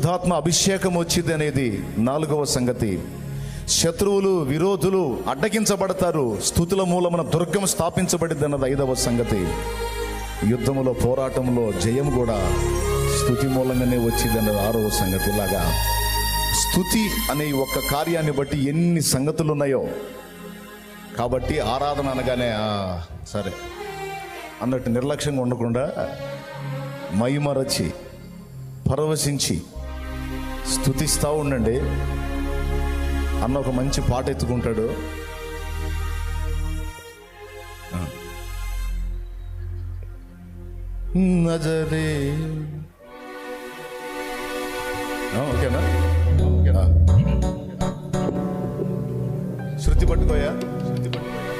పరిశుద్ధాత్మ అభిషేకం వచ్చింది అనేది 4వ సంగతి. శత్రువులు, విరోధులు అడ్డగించబడతారు, స్తుతుల మూలమున దుర్గం స్థాపించబడింది అన్నది 5వ సంగతి. యుద్ధములో, పోరాటంలో జయం కూడా స్తుతి మూలంగానే వచ్చింది అన్నది 6వ సంగతి. ఇలాగా స్తుతి అనే ఒక్క కార్యాన్ని బట్టి ఎన్ని సంగతులు ఉన్నాయో. కాబట్టి ఆరాధన అనగానే సరే అన్నట్టు నిర్లక్ష్యంగా ఉండకుండా మైమరచి పరవశించి స్తుతిస్తూ ఉండండి. అన్న ఒక మంచి పాట ఎత్తుకుంటాడు. నజరే, ఓకేనా? శృతి పట్టుకోయా, శృతి పట్టుకోయా.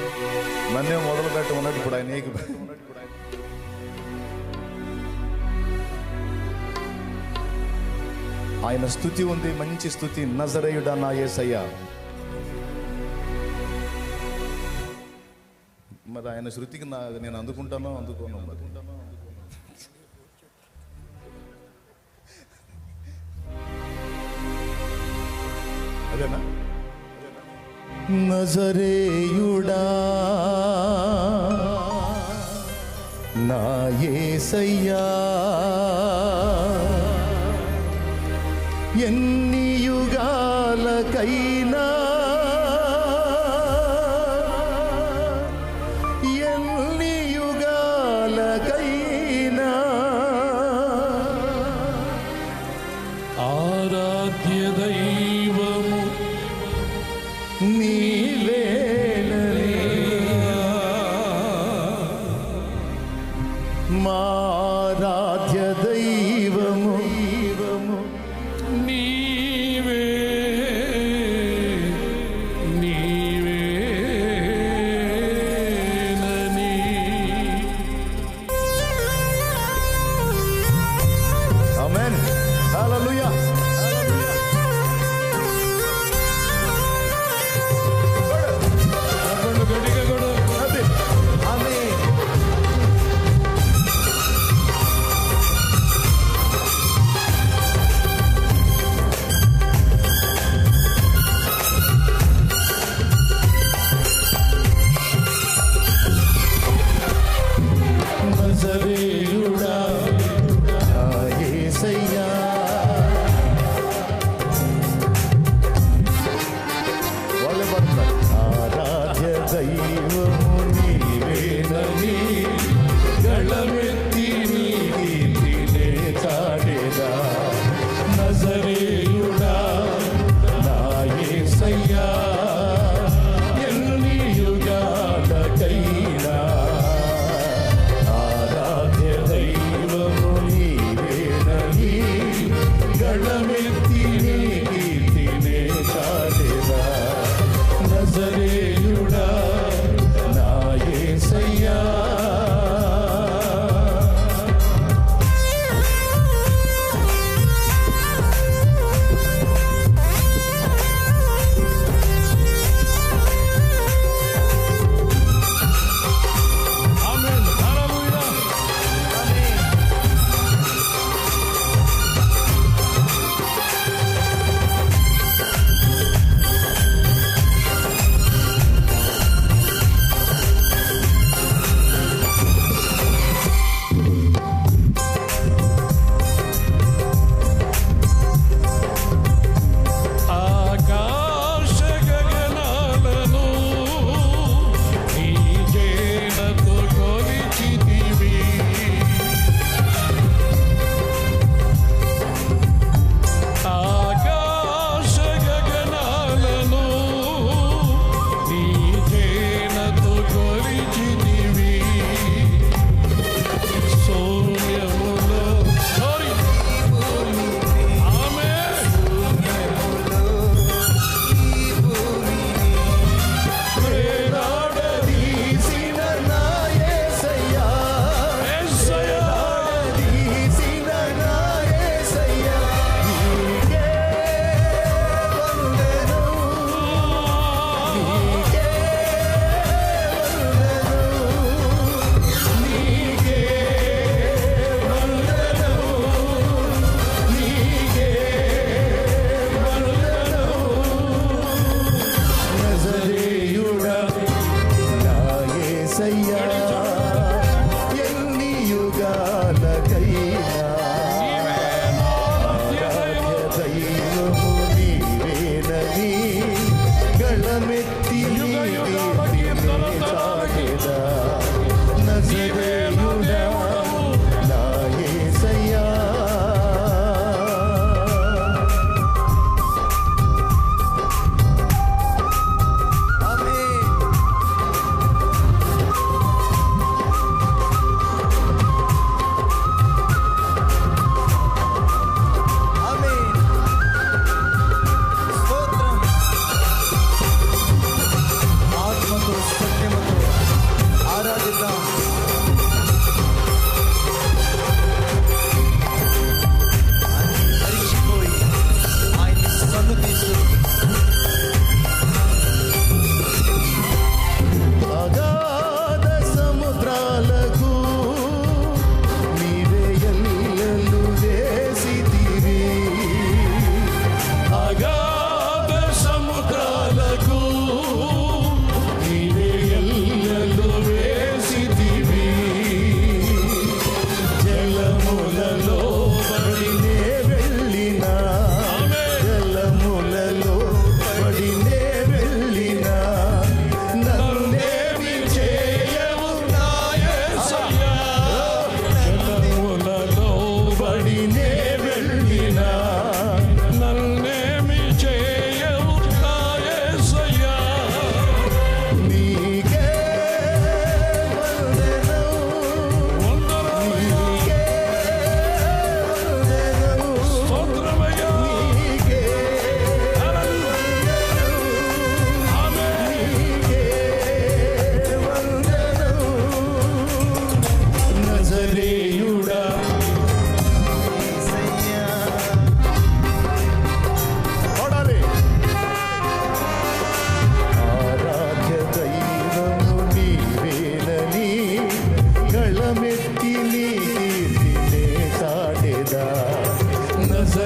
నన్నే మొదలు పెట్టమన్నాడు. ఇప్పుడు ఆయన ఆయన స్తుతి ఉంది, మంచి స్తుతి. నజరేయుడా నా యేసయ్యా. మరి ఆయన శృతికి నేను అందుకుంటానో అందుకోను. అదేనా? నజరేయుడా నా యేసయ్యా, ఎన్ని యుగాలకైనా ఎన్ని యుగాలకైనా ఆరాధ్య దైవము నీవేనని, మా ఆరాధ్య దైవము నీవే, నీవేనని. ఆమేన్. హల్లెలూయా. గట్టిగా కొడు. ఆమేన్. నజరేయుడా నా యేసయ్యా, వాళ్ళే పడతారు. ఆరాధ్య దైవము నీవేనని, గళమెత్తి నీ కీర్తినే చాటెదా. నజరేయుడా నా యేసయ్యా, ఎన్ని యుగాలకైనా ఆరాధ్య దైవము నీవేనని, గళమెత్తి నీ కీర్తినే చాటెదా. నజరేయుడా నా యేసయ్యా. ఆమేన్. హల్లెలూయా.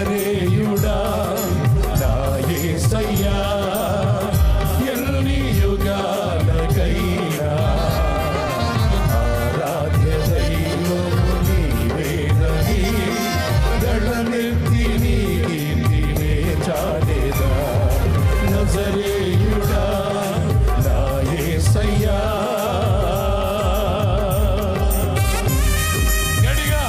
నజరేయుడా నా యేసయ్యా ఎన్ని యుగాలకైనా ఆరాధ్య దైవము నీవేనని గళమెత్తి నీ కీర్తినే చాటెదా నజరేయుడా నా యేసయ్యా. గట్టిగా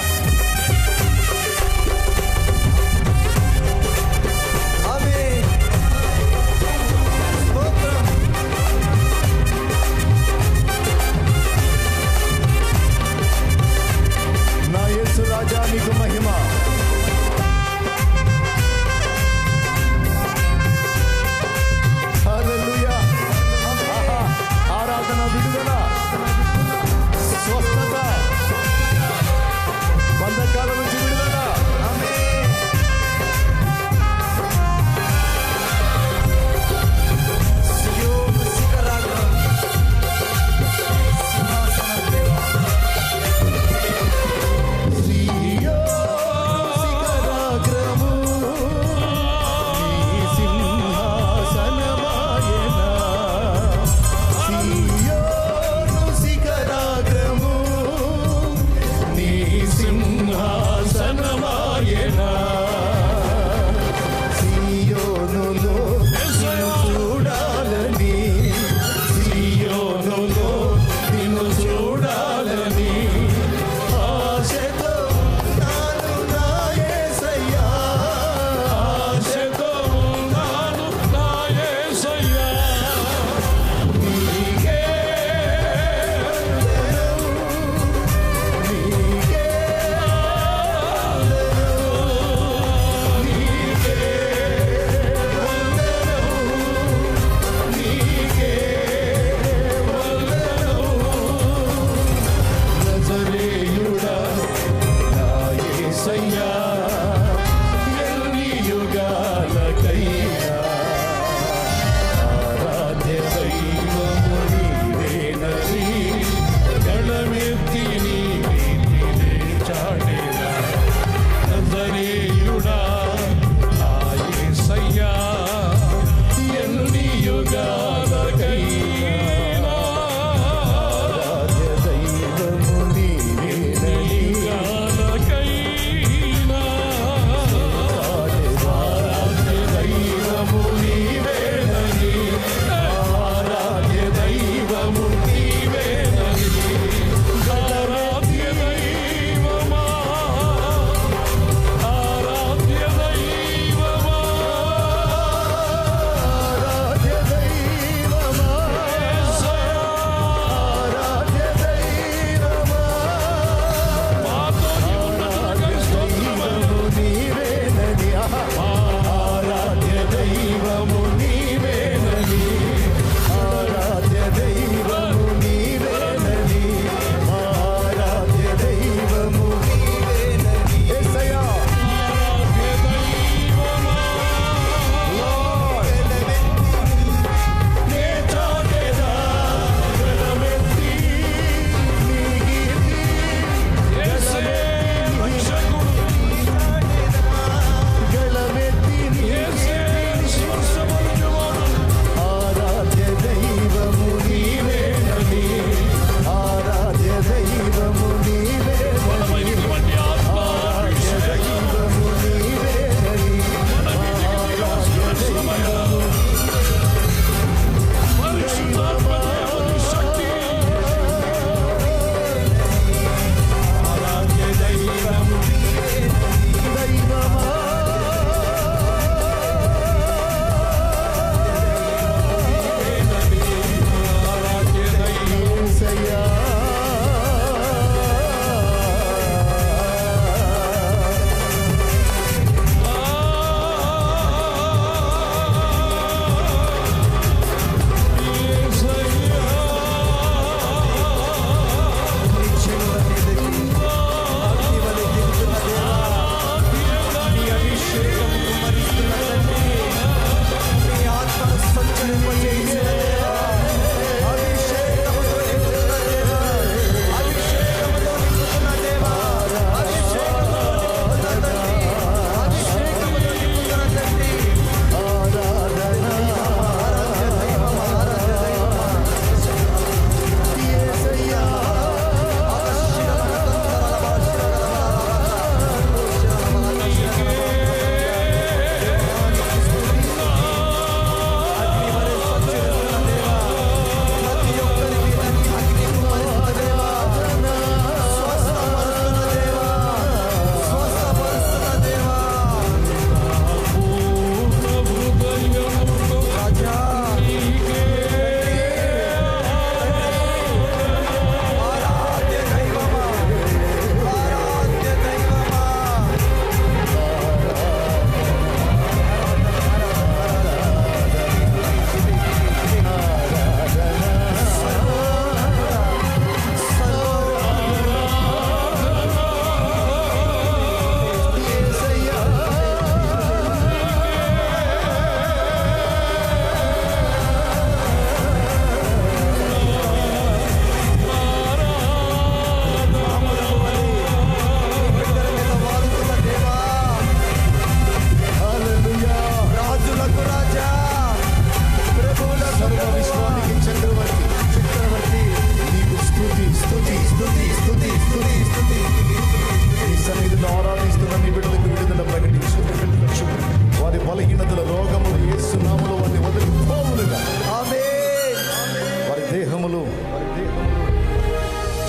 దేహములు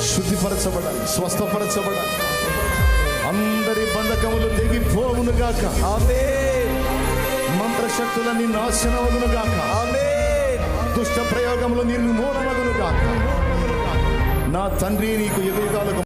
శుద్ధిపరచబడాలి, స్వస్థపరచబడాలి. అందరి బంధకములు తెగిపోవును గాక. ఆమేన్. మంత్రశక్తులన్నీ నాశనమగును గాక. ఆమేన్. దుష్ట ప్రయోగములు నిర్మూలమగును గాక. నా తండ్రి, నీకు యుగయుగాలకు